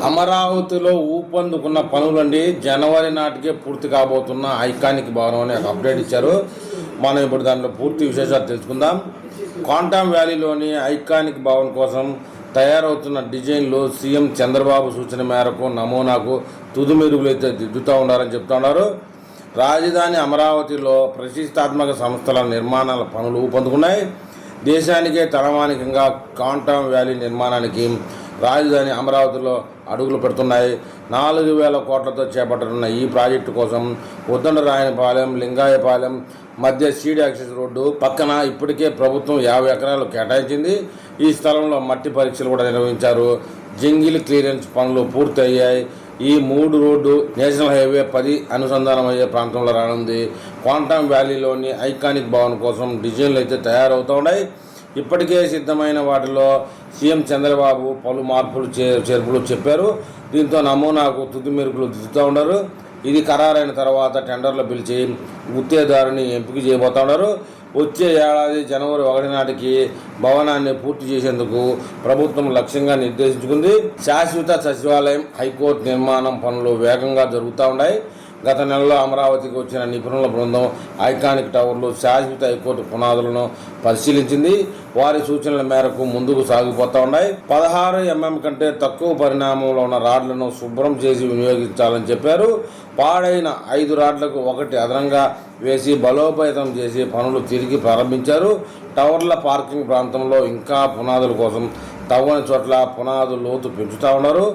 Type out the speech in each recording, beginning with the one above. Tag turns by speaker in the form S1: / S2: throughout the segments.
S1: అమరావతిలో ఊపందుకున్న పనులండి జనవరి నాటికే పూర్తి కాబోతున్న ఐకానిక్ భవనం అని ఒక అప్డేట్ ఇచ్చారు. మనం ఇప్పుడు దాంట్లో పూర్తి విశేషాలు తెలుసుకుందాం. క్వాంటమ్ వ్యాలీలోని ఐకానిక్ భవన్ కోసం తయారవుతున్న డిజైన్లు సీఎం చంద్రబాబు సూచన మేరకు నమూనాకు తుది మెరుగులు అయితే దిద్దుతూ ఉన్నారని చెప్తున్నారు. రాజధాని అమరావతిలో ప్రతిష్టాత్మక సంస్థల నిర్మాణాల పనులు ఊపందుకున్నాయి. దేశానికే తలమానికంగా క్వాంటమ్ వ్యాలీ నిర్మాణానికి రాజధాని అమరావతిలో అడుగులు పెడుతున్నాయి. 4,000 కోట్లతో చేపట్టనున్న ఈ ప్రాజెక్టు కోసం ఉద్దండరాయనపాలెం, లింగాయపాలెం మధ్య సీడ్ యాక్సెస్ రోడ్డు పక్కన ఇప్పటికే ప్రభుత్వం 50 ఎకరాలు కేటాయించింది. ఈ స్థలంలో మట్టి పరీక్షలు కూడా నిర్వహించారు. జంగిల్ క్లియరెన్స్ పనులు పూర్తి అయ్యాయి. ఈ 3 రోడ్డు నేషనల్ హైవే 10 అనుసంధానం అయ్యే ప్రాంతంలో రానుంది. క్వాంటమ్ వ్యాలీలోని ఐకానిక్ భవన్ కోసం డిజైన్లు అయితే తయారవుతూ ఉన్నాయి. ఇప్పటికే సిద్ధమైన వాటిలో సీఎం చంద్రబాబు పలు మార్పులు చేర్పులు చెప్పారు. దీంతో నమూనాకు తుది మెరుగులు దిద్దుతూ ఉన్నారు. ఇది ఖరారైన తర్వాత టెండర్లు పిలిచి గుత్తేదారుని ఎంపిక చేయబోతూ ఉన్నారు. వచ్చే ఏడాది జనవరి 1 నాటికి భవనాన్ని పూర్తి చేసేందుకు ప్రభుత్వం లక్ష్యంగా నిర్దేశించుకుంది. శాశ్వత సచివాలయం, హైకోర్టు నిర్మాణం పనులు వేగంగా జరుగుతూ ఉన్నాయి. గత నెలలో అమరావతికి వచ్చిన నిపుణుల బృందం ఐకానిక్ టవర్లు, శాశ్వత హైకోర్టు పునాదులను పరిశీలించింది. వారి సూచనల మేరకు ముందుకు సాగిపోతూ ఉన్నాయి. 16 mm కంటే తక్కువ పరిణామంలో ఉన్న రాడ్లను శుభ్రం చేసి వినియోగించాలని చెప్పారు. పాడైన 5 రాడ్లకు 1 అదనంగా వేసి బలోపేతం చేసి పనులు తిరిగి ప్రారంభించారు. టవర్ల పార్కింగ్ ప్రాంతంలో ఇంకా పునాదుల కోసం తవ్వని చోట్ల పునాదులు లోతు పెంచుతూ ఉన్నారు.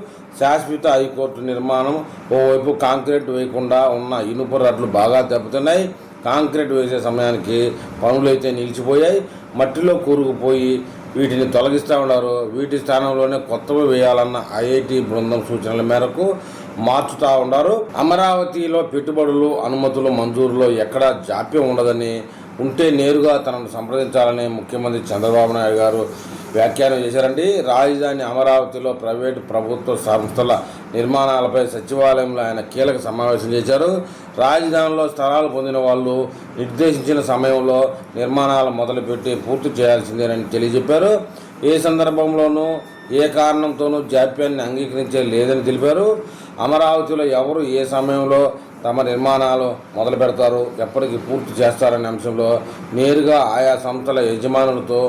S1: శాశ్వత హైకోర్టు నిర్మాణం ఓవైపు కాంక్రీట్ వేయకుండా ఉన్న ఇనుప రాడ్లు బాగా దెబ్బతిన్నాయి. కాంక్రీట్ వేసే సమయానికి పనులైతే నిలిచిపోయాయి. మట్టిలో కూరుకుపోయి వీటిని తొలగిస్తూ ఉన్నారు. వీటి స్థానంలోనే కొత్తవి వేయాలన్న ఐఐటి బృందం సూచనల మేరకు మార్చుతూ ఉన్నారు. అమరావతిలో పెట్టుబడులు, అనుమతులు మంజూరులో ఎక్కడా జాప్యం ఉండదని, ఉంటే నేరుగా తనను సంప్రదించాలని ముఖ్యమంత్రి చంద్రబాబు నాయుడు గారు వ్యాఖ్యానం చేశారండి. రాజధాని అమరావతిలో ప్రైవేటు ప్రభుత్వ సంస్థల నిర్మాణాలపై సచివాలయంలో ఆయన కీలక సమావేశం చేశారు. రాజధానిలో స్థలాలు పొందిన వాళ్ళు నిర్దేశించిన సమయంలో నిర్మాణాలు మొదలుపెట్టి పూర్తి చేయాల్సిందేనని తెలియజెప్పారు. ఏ సందర్భంలోనూ ఏ కారణంతోనూ జాప్యాన్ని అంగీకరించే లేదని తెలిపారు. అమరావతిలో ఎవరు ఏ సమయంలో తమ నిర్మాణాలు మొదలు పెడతారు, ఎప్పటికి పూర్తి చేస్తారనే అంశంలో నేరుగా ఆయా సంస్థల యజమానులతో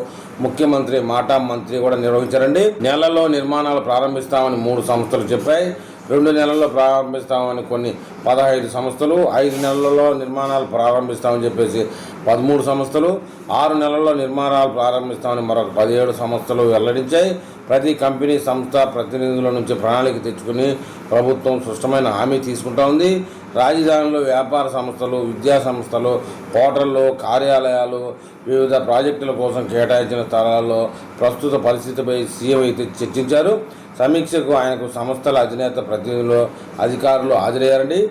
S1: ముఖ్యమంత్రి మాటా మంత్రి కూడా నిర్వహించారండి. నెలలో నిర్మాణాలు ప్రారంభిస్తామని 3 సంస్థలు చెప్పాయి. 2 నెలల్లో ప్రారంభిస్తామని కొన్ని 15 సంస్థలు, 5 నెలల్లో నిర్మాణాలు ప్రారంభిస్తామని చెప్పేసి 13 సంస్థలు, 6 నెలల్లో నిర్మాణాలు ప్రారంభిస్తామని మరొక 17 సంస్థలు వెల్లడించాయి. ప్రతి కంపెనీ, సంస్థ ప్రతినిధుల నుంచి ప్రణాళిక తెచ్చుకుని ప్రభుత్వం స్పష్టమైన హామీ తీసుకుంటా ఉంది. రాజధానిలో వ్యాపార సంస్థలు, విద్యా సంస్థలు, హోటళ్లు, కార్యాలయాలు, వివిధ ప్రాజెక్టుల కోసం కేటాయించిన స్థలాల్లో ప్రస్తుత పరిస్థితిపై సీఎం అయితే చర్చించారు. సమీక్షకు ఆయనకు సంస్థల అధినేత ప్రతినిధులు, అధికారులు హాజరయ్యారండి.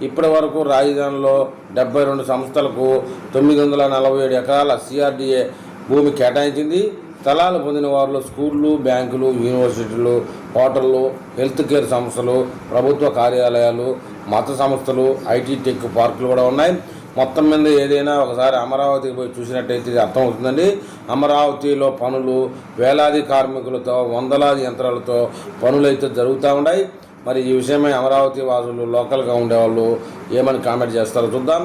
S1: ఇప్పటి వరకు రాజధానిలో 72 సంస్థలకు 947 ఎకరాల సిఆర్డీఏ భూమి కేటాయించింది. స్థలాలు పొందిన వారిలో స్కూళ్ళు, బ్యాంకులు, యూనివర్సిటీలు, హోటళ్ళు, హెల్త్ కేర్ సంస్థలు, ప్రభుత్వ కార్యాలయాలు, మత సంస్థలు, ఐటీ టెక్ పార్కులు కూడా ఉన్నాయి. మొత్తం మీద ఏదైనా ఒకసారి అమరావతికి పోయి చూసినట్టయితే ఇది అర్థమవుతుందండి. అమరావతిలో పనులు వేలాది కార్మికులతో, వందలాది యంత్రాలతో పనులు అయితే జరుగుతూ ఉన్నాయి. మరి ఈ విషయమై అమరావతి వాసులు, లోకల్గా ఉండేవాళ్ళు ఏమని కామెంట్ చేస్తారో చూద్దాం.